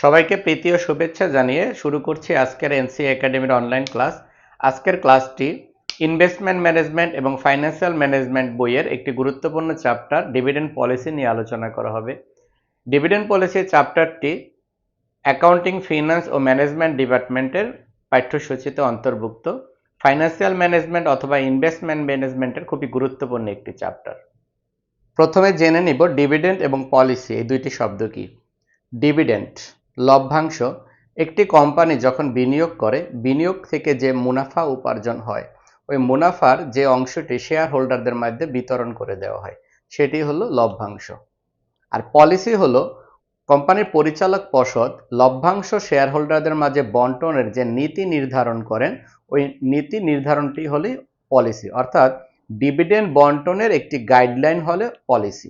সবাইকে প্রীতি ও শুভেচ্ছা জানিয়ে শুরু করছি আজকের এনসি একাডেমির অনলাইন ক্লাস। আজকের ক্লাসটি ইনভেস্টমেন্ট ম্যানেজমেন্ট এবং ফাইন্যান্সিয়াল ম্যানেজমেন্ট বইয়ের একটি গুরুত্বপূর্ণ চ্যাপ্টার ডিভিডেন্ড পলিসি নিয়ে আলোচনা করা হবে। ডিভিডেন্ড পলিসি চ্যাপ্টারটি অ্যাকাউন্টিং, ফিন্যান্স ও ম্যানেজমেন্ট ডিপার্টমেন্টের পাঠ্যসূচিতে অন্তর্ভুক্ত। ফাইন্যান্সিয়াল ম্যানেজমেন্ট অথবা ইনভেস্টমেন্ট ম্যানেজমেন্টের খুবই গুরুত্বপূর্ণ একটি চ্যাপ্টার। প্রথমে জেনে নিব ডিভিডেন্ড এবং পলিসি এই দুইটি শব্দ কি। ডিভিডেন্ড লভ্যাংশ। একটি কোম্পানি যখন বিনিয়োগ করে, বিনিয়োগ থেকে যে মুনাফা উপার্জন হয়, ওই মুনাফার যে অংশটি শেয়ার হোল্ডারদের মধ্যে বিতরণ করে দেওয়া হয়, সেটি হলো লভ্যাংশ। আর পলিসি হলো কোম্পানির পরিচালক পর্ষদ লভ্যাংশ শেয়ার হোল্ডারদের মাঝে বন্টনের যে নীতি নির্ধারণ করেন, ওই নীতি নির্ধারণটি হলে পলিসি, অর্থাৎ ডিভিডেন্ড বন্টনের একটি গাইডলাইন হলে পলিসি।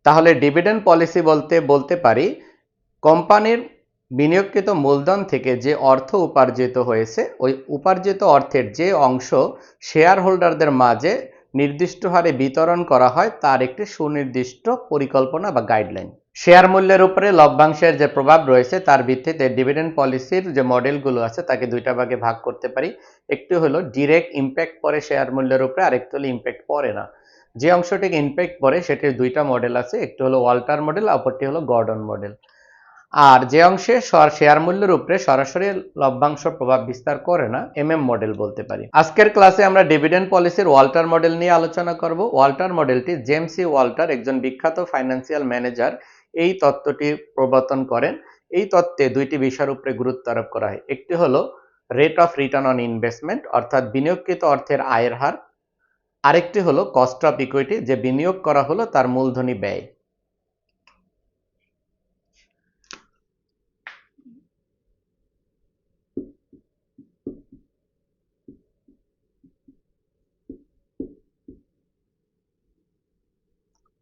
তাহলে ডিভিডেন্ড পলিসি বলতে পারি কোম্পানির বিনিয়োগকৃত মূলধন থেকে যে অর্থ উপার্জিত হয়েছে, ওই উপার্জিত অর্থের যে অংশ শেয়ার হোল্ডারদের মাঝে নির্দিষ্ট হারে বিতরণ করা হয়, তার একটি সুনির্দিষ্ট পরিকল্পনা বা গাইডলাইন। শেয়ার মূল্যের উপরে লভ্যাংশের যে প্রভাব রয়েছে, তার ভিত্তিতে ডিভিডেন্ড পলিসির যে মডেলগুলো আছে তাকে দুইটা ভাগে ভাগ করতে পারি। একটি হলো ডিরেক্ট ইম্প্যাক্ট পড়ে শেয়ার মূল্যের উপরে, আরেকটি হলো ইম্প্যাক্ট পড়ে না। যে অংশটিকে ইম্প্যাক্ট পড়ে সেটির দুইটা মডেল আছে, একটি হলো ওয়াল্টার মডেল, অপরটি হলো গর্ডন মডেল। আর যে অংশে শেয়ার মূল্যের উপরে সরাসরি লভ্যাংশ প্রভাব বিস্তার করে না, এমএম মডেল বলতে পারি। আজকের ক্লাসে আমরা ডিভিডেন্ড পলিসির ওয়াল্টার মডেল নিয়ে আলোচনা করব। ওয়াল্টার মডেলটি জেমস সি ওয়াল্টার, একজন বিখ্যাত ফাইন্যান্সিয়াল ম্যানেজার, এই তত্ত্বটি প্রবর্তন করেন। এই তত্ত্বে দুইটি বিষয়ের উপরে গুরুত্ব আরোপ করা হয়। একটি হলো rate of return on investment, অর্থাৎ বিনিয়োগকৃত অর্থের আয়ের হার। আরেকটি হলো কস্ট অফ ইকুইটি, যে বিনিয়োগ করা হলো তার মূলধনী ব্যয়।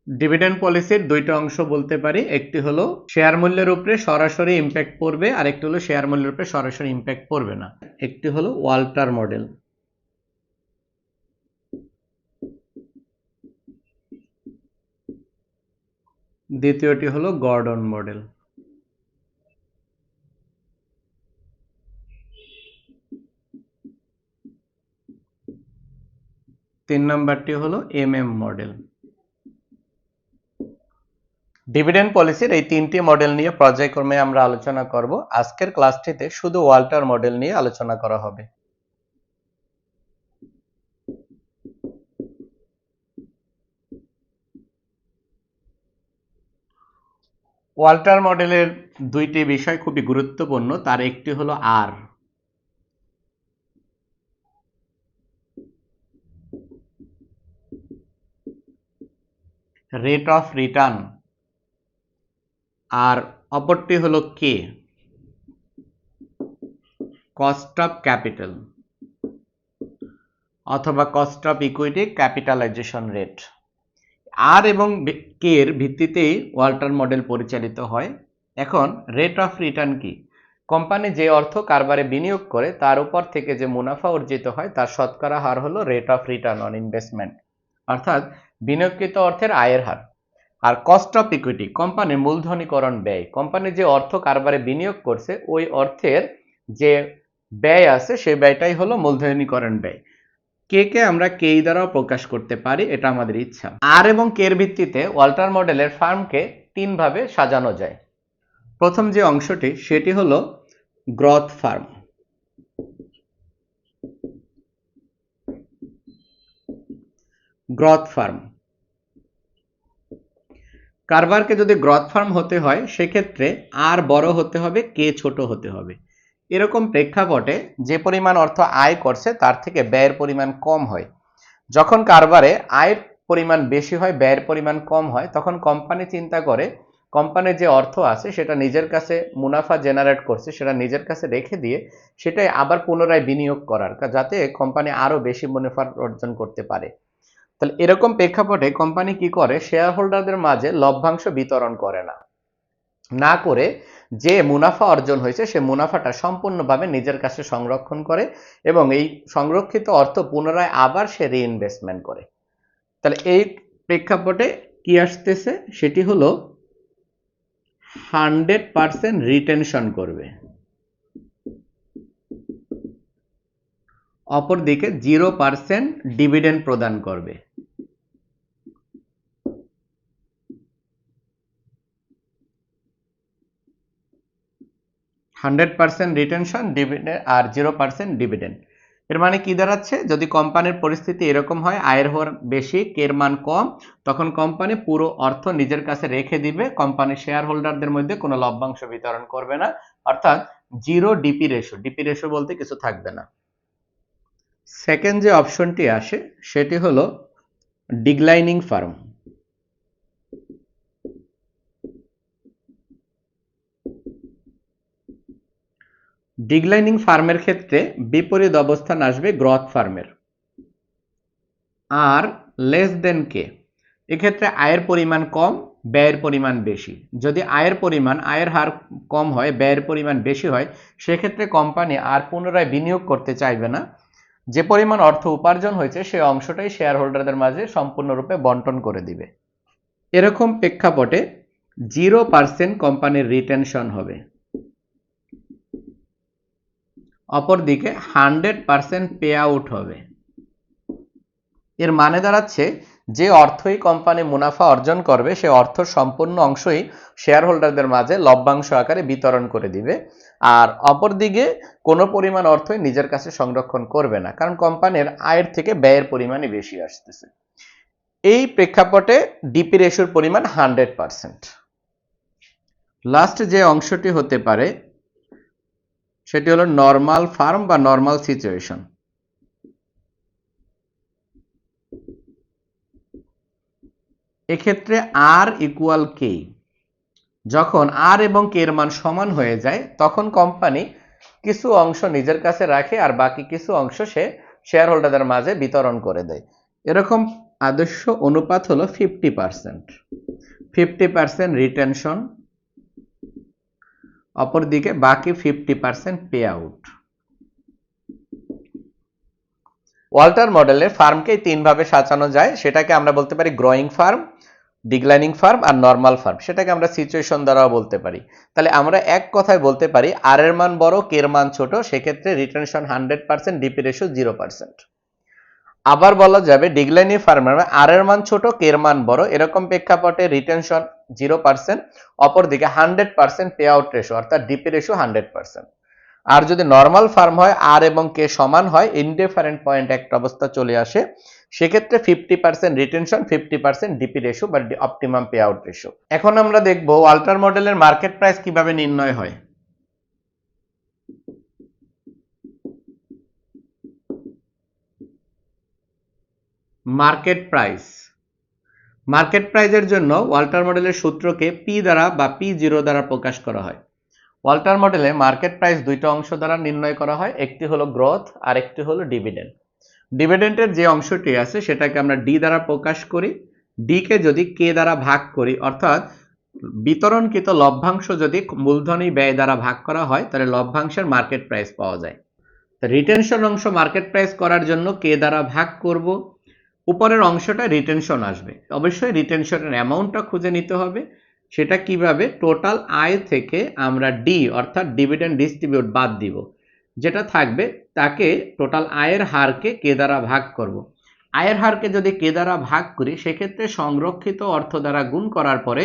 ডিভিডেন্ড পলিসির দুইটা অংশ বলতে পারি। একটি হলো শেয়ার মূল্যের উপরে সরাসরি ইম্প্যাক্ট পড়বে, আর একটি হলো শেয়ার মূল্যের উপরে সরাসরি ইম্প্যাক্ট পড়বে না। একটি হলো ওয়াল্টার মডেল। দ্বিতীয়টি হলো গর্ডন মডেল। তিন নম্বরটি হলো এমএম মডেল। ডিভিডেন্ড পলিসির এই তিনটি মডেল নিয়ে পর্যায়ক্রমে আমরা আলোচনা করব। আজকের ক্লাসটিতে শুধু ওয়াল্টার মডেল নিয়ে আলোচনা করা হবে। ওয়াল্টার মডেলের দুইটি বিষয় খুবই গুরুত্বপূর্ণ। তার একটি হলো আর, রেট অফ রিটার্ন, আর অপরটি হলো কে, কস্ট অফ ক্যাপিটাল অথবা cost of equity capitalization rate. R এবং কে এর ভিত্তিতেই ওয়াল্টার মডেল পরিচালিত হয়। এখন রেট অফ রিটার্ন কি? কোম্পানি যে অর্থ কারবারে বিনিয়োগ করে তার উপর থেকে যে মুনাফা অর্জিত হয় তার শতকরা হার হলো rate of return on investment, অর্থাৎ বিনিয়োগকৃত অর্থের আয়ের হার। আর কস্ট অফ ইকুইটি কোম্পানির মূলধনীকরণ ব্যয়। কোম্পানি যে অর্থ কারবারে বিনিয়োগ করছে, ওই অর্থের যে ব্যয় আছে সেই ব্যয়টাই হলো মূলধনীকরণ ব্যয়। কে আমরা কে দ্বারাও প্রকাশ করতে পারি, এটা আমাদের ইচ্ছা। আর এবং কে এর ভিত্তিতে ওয়াল্টার মডেলের ফার্মকে তিন ভাবে সাজানো যায়। প্রথম যে অংশটি সেটি হলো গ্রোথ ফার্ম। গ্রোথ ফার্ম কারবারকে যদি গ্রোথ ফার্ম হতে হয়, সেক্ষেত্রে আর বড় হতে হবে, কে ছোট হতে হবে। এরকম প্রেক্ষাপটে যে পরিমাণ অর্থ আয় করছে তার থেকে ব্যয়ের পরিমাণ কম হয়। যখন কারবারে আয়ের পরিমাণ বেশি হয়, ব্যয়ের পরিমাণ কম হয়, তখন কোম্পানি চিন্তা করে কোম্পানির যে অর্থ আছে সেটা নিজের কাছে মুনাফা জেনারেট করছে, সেটা নিজের কাছে রেখে দিয়ে সেটাই আবার পুনরায় বিনিয়োগ করার, যাতে কোম্পানি আরো বেশি মুনাফা অর্জন করতে পারে। তাহলে এরকম প্রেক্ষাপটে কোম্পানি কি করে, শেয়ার হোল্ডারদের মাঝে লভ্যাংশ বিতরণ করে না করে যে মুনাফা অর্জন হয়েছে সে মুনাফাটা সম্পূর্ণভাবে নিজের কাছে সংরক্ষণ করে এবং এই সংরক্ষিত অর্থ পুনরায় আবার সে রিইনভেস্টমেন্ট করে। তাহলে এই প্রেক্ষাপটে কি আসতেছে, সেটি হলো 100% রিটেনশন করবে, অপরদিকে 0% ডিভিডেন্ড প্রদান করবে। হান্ড্রেড পার্সেন্ট রিটেনশন ডিভিডেন্ড আর 0% ডিভিডেন্ড। এর মানে কি দাঁড়াচ্ছে, যদি কোম্পানির পরিস্থিতি এরকম হয় আয়ের হার বেশি কের মান কম, তখন কোম্পানি পুরো অর্থ নিজের কাছে রেখে দিবে, কোম্পানির শেয়ার হোল্ডারদের মধ্যে কোনো লভ্যাংশ বিতরণ করবে না, অর্থাৎ zero DP ratio. DP ratio বলতে কিছু থাকবে না। সেকেন্ড যে অপশনটি আসে সেটি হলো ডিক্লাইনিং ফার্ম। ডিক্লাইনিং ফার্মের ক্ষেত্রে বিপরীত অবস্থান আসবে গ্রোথ ফার্মের। আর লেস দেন কে, এক্ষেত্রে আয়ের পরিমাণ কম, ব্যয়ের পরিমাণ বেশি। যদি আয়ের হার কম হয়, ব্যয়ের পরিমাণ বেশি হয়, সেক্ষেত্রে কোম্পানি আর পুনরায় বিনিয়োগ করতে চাইবে না, যে পরিমাণ অর্থ উপার্জন হয়েছে সেই অংশটাই শেয়ার হোল্ডারদের মাঝে সম্পূর্ণরূপে বন্টন করে দিবে। এরকম প্রেক্ষাপটে 0% কোম্পানির রিটেনশন হবে, অপরদিকে 100% পে আউট হবে। এর মানে দাঁড়াচ্ছে যে অর্থই কোম্পানি মুনাফা অর্জন করবে সে অর্থ সম্পূর্ণ অংশই শেয়ার হোল্ডারদের মাঝে লভ্যাংশ আকারে বিতরণ করে দিবে, আর অপরদিকে কোনো পরিমাণ অর্থই নিজের কাছে সংরক্ষণ করবে না, কারণ কোম্পানির আয়ের থেকে ব্যয়ের পরিমাণই বেশি আসতেছে। এই প্রেক্ষাপটে ডিপি রেশিওর পরিমাণ 100%। লাস্ট যে অংশটি হতে পারে সেটি হলো নরমাল ফার্ম বা নরমাল সিচুয়েশন। এক্ষেত্রে আর ইকুয়াল কে, যখন আর এবং কে এর মান সমান হয়ে যায় তখন কোম্পানি কিছু অংশ নিজের কাছে রাখে আর বাকি কিছু অংশ সে শেয়ার হোল্ডারদের মাঝে বিতরণ করে দেয়। এরকম আদর্শ অনুপাত হলো 50%। 50% রিটেনশন, অপরদিকে বাকি 50% পে আউট। ওয়াল্টার মডেলে ফার্মকে তিন ভাবে সাজানো যায়, সেটাকে আমরা বলতে পারি গ্রোয়িং ফার্ম, ডিক্লাইনিং ফার্ম আর নরমাল ফার্ম, সেটাকে আমরা সিচুয়েশন দ্বারাও বলতে পারি। তাহলে আমরা এক কথায় বলতে পারি আর এর মান বড় কের মান ছোট, সেক্ষেত্রে রিটেনশন 100%, ডিপি রেশিও 0%। আবার বলা যাবে ডিক্লাইনিং ফার্মের আর এর মান ছোট কের মান বড়, এরকম প্রেক্ষাপটে রিটেনশন 0%, অপরদিকে 100% পে আউট রেশিও অর্থাৎ ডিপি রেশিও 100%। আর যদি নরমাল ফার্ম হয় আর এবং কে সমান হয়, ইনডিফারেন্ট পয়েন্ট একটা অবস্থা চলে আসে, সেক্ষেত্রে 50% রিটেনশন, 50% ডিপি রেশিও বা অপটিমাম পে আউট রেশিও। এখন আমরা দেখব ওয়াল্টার মডেলের মার্কেট প্রাইস কিভাবে নির্ণয় হয়। মার্কেট প্রাইসের জন্য ওয়াল্টার মডেলের সূত্রকে পি দ্বারা বা P0 দ্বারা প্রকাশ করা হয়। ওয়াল্টার মডেলে মার্কেট প্রাইস দুইটা অংশ দ্বারা নির্ণয় করা হয়, একটি হলো গ্রোথ আর একটি হলো ডিভিডেন্ড। ডিভিডেন্ডের যে অংশটি আছে সেটাকে আমরা ডি দ্বারা প্রকাশ করি, ডি কে যদি কে দ্বারা ভাগ করি, অর্থাৎ বিতরণকৃত লভ্যাংশ যদি মূলধনী ব্যয় দ্বারা ভাগ করা হয় তাহলে লভ্যাংশের মার্কেট প্রাইস পাওয়া যায়। রিটেনশন অংশ মার্কেট প্রাইস করার জন্য কে দ্বারা ভাগ করব, উপরের অংশটা রিটেনশন আসবে, অবশ্যই রিটেনশনের অ্যামাউন্টটা খুঁজে নিতে হবে। সেটা কিভাবে, টোটাল আয় থেকে আমরা ডি অর্থাৎ ডিভিডেন্ড ডিস্ট্রিবিউট বাদ দিব, যেটা থাকবে তাকে টোটাল আয়ের হারকে কে দ্বারা ভাগ করব। আয়ের হারকে যদি কে দ্বারা ভাগ করি সেক্ষেত্রে সংরক্ষিত অর্থ দ্বারা গুণ করার পরে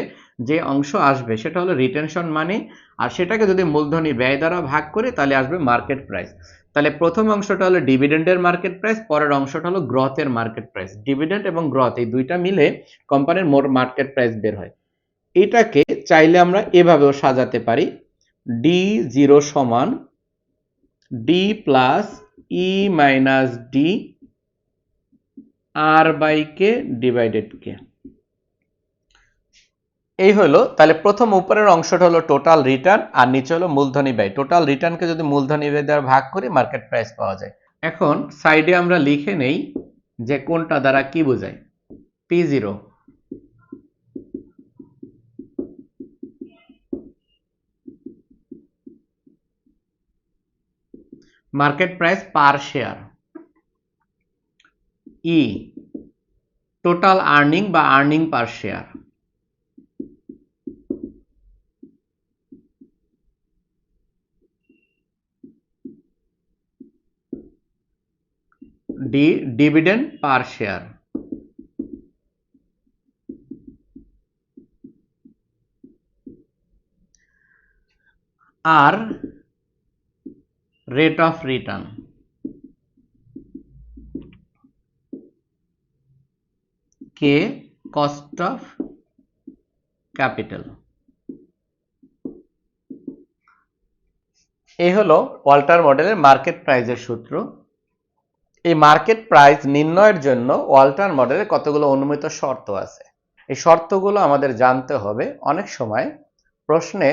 যে অংশ আসবে সেটা হলো রিটেনশন মানি, আর সেটাকে যদি মূলধনী ব্যয় দ্বারা ভাগ করি তাহলে আসবে মার্কেট প্রাইস। তাহলে প্রথম অংশটা হলো ডিভিডেন্ডের মার্কেট প্রাইস, পরের অংশটা হলো গ্রথের মার্কেট প্রাইস। ডিভিডেন্ড এবং গ্রথ এই দুইটা মিলে কোম্পানির মোট মার্কেট প্রাইস বের হয়। এটাকে চাইলে আমরা এভাবেও সাজাতে পারি, ডি জিরো সমান D plus E minus D r by k divided k. এই হলো তাহলে প্রথম উপরের অংশটা হলো টোটাল রিটার্ন আর নিচে হলো মূলধনী ব্যয়। টোটাল রিটার্নকে যদি মূলধনী ব্যয় দ্বারা ভাগ করি মার্কেট প্রাইস পাওয়া যায়। এখন সাইডে আমরা লিখে নেই যে কোনটা দ্বারা কি বোঝায়। P0 market price per share, E total earning বা earning per share, dividend per share, r rate of return, k cost of capital. এই হলো ওয়াল্টার মডেলের মার্কেট প্রাইসের সূত্র। এই মার্কেট প্রাইস নির্ণয়ের জন্য ওয়াল্টার মডেলে কতগুলো অনুমিত শর্ত আছে। এই শর্তগুলো আমাদের জানতে হবে। অনেক সময় প্রশ্নে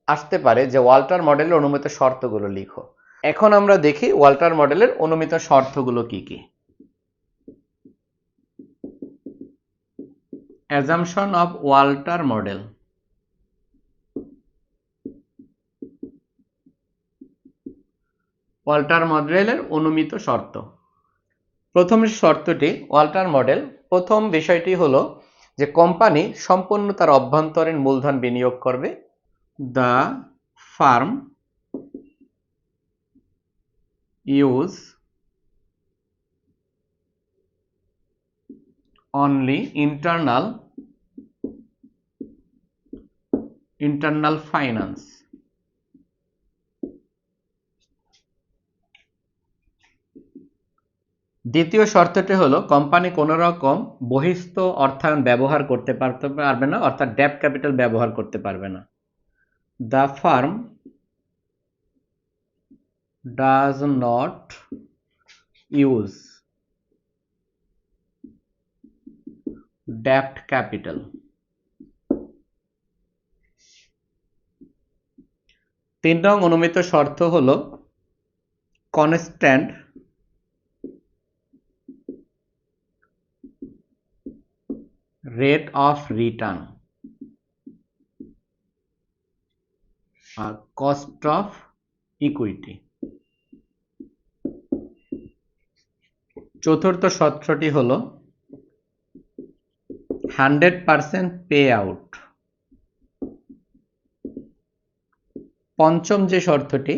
আসতে পারে যে ওয়াল্টার মডেলের অনুমিত শর্তগুলো লিখো। এখন আমরা দেখি ওয়াল্টার মডেলের অনুমিত শর্তগুলো কি কি। Assumption of Walter model. Walter মডেলের অনুমিত শর্ত। প্রথম শর্তটি ওয়াল্টার মডেল, প্রথম বিষয়টি হলো যে কোম্পানি সম্পূর্ণ তার অভ্যন্তরীণ মূলধন বিনিয়োগ করবে। The farm use only internal finance. দ্বিতীয় শর্তটি হলো কোম্পানি কোনো রকম বহিস্থ অর্থায়ন ব্যবহার করতে পারবে না, অর্থাৎ ডেট ক্যাপিটাল ব্যবহার করতে পারবে না। The firm does not use debt capital. তিন নং অনুমিত শর্ত হলো কনস্ট্যান্ট রেট অফ রিটার্ন আর কস্ট অফ ইকুইটি। চতুর্থ শর্তটি হলো 100% পে আউট। পঞ্চম যে শর্তটি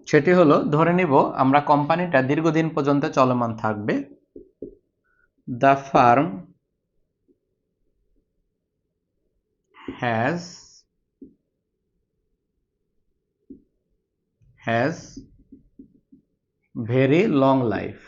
সেটি হলো ধরে নিব আমরা কোম্পানিটা দীর্ঘদিন পর্যন্ত চলমান থাকবে। The farm has very long life.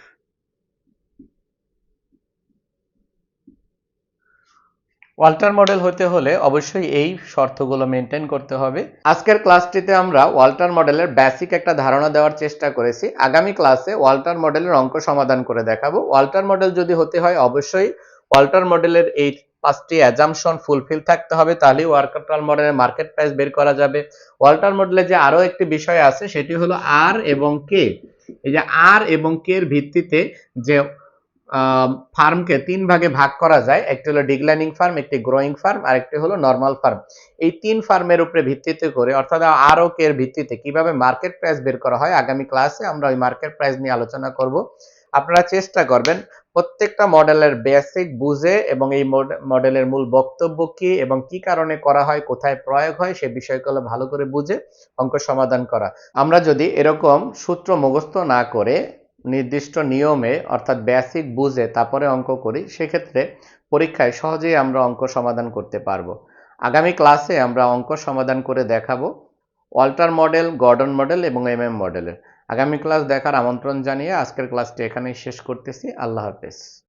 Walter model হতে হলে অবশ্যই এই শর্তগুলো মেনটেন করতে হবে। আজকের ক্লাসটিতে আমরা ওয়াল্টার মডেলের বেসিক একটা ধারণা দেওয়ার চেষ্টা করেছি। আগামী ক্লাসে ওয়াল্টার মডেলের অঙ্ক সমাধান করে দেখাবো। ওয়াল্টার মডেল যদি হতে হয় অবশ্যই ওয়াল্টার মডেলের এই 5টি অ্যাজাম্পশন ফুলফিল থাকতে হবে, তাহলেই ওয়াল্টার মডেলের মার্কেট প্রাইস বের করা যাবে। ওয়াল্টার মডেলে যে আরো একটি বিষয় আছে সেটি হলো আর এবং কে। এই যে আর এবং কে এর ভিত্তিতে যে ফার্মকে 3 ভাগে ভাগ করা যায়, একটি হলো ডিক্লাইনিং ফার্ম, একটি গ্রোয়িং ফার্ম, আর একটি হলো নরমাল ফার্ম। এই 3 ফার্মের উপরে ভিত্তিতে করে অর্থাৎ আর ও কে এর ভিত্তিতে কিভাবে মার্কেট প্রাইস বের করা হয়, আগামী ক্লাসে আমরা ওই মার্কেট প্রাইস নিয়ে আলোচনা করব। আপনারা চেষ্টা করবেন প্রত্যেকটা মডেলের বেসিক বুঝে এবং এই মডেলের মূল বক্তব্য কি এবং কি কারণে করা হয়, কোথায় প্রয়োগ হয় সে বিষয়গুলো ভালো করে বুঝে অঙ্ক সমাধান করা। আমরা যদি এরকম সূত্র মুখস্থ না করে নির্দিষ্ট নিয়মে অর্থাৎ বেসিক বুঝে তারপরে অঙ্ক করি, সেক্ষেত্রে পরীক্ষায় সহজেই আমরা অঙ্ক সমাধান করতে পারবো। আগামী ক্লাসে আমরা অঙ্ক সমাধান করে দেখাবো ওয়াল্টার মডেল, গর্ডন মডেল এবং এমএম মডেলের। আগামী ক্লাস দেখার আমন্ত্রণ জানিয়ে আজকের ক্লাসটি এখানেই শেষ করতেছি। আল্লাহ হাফেজ।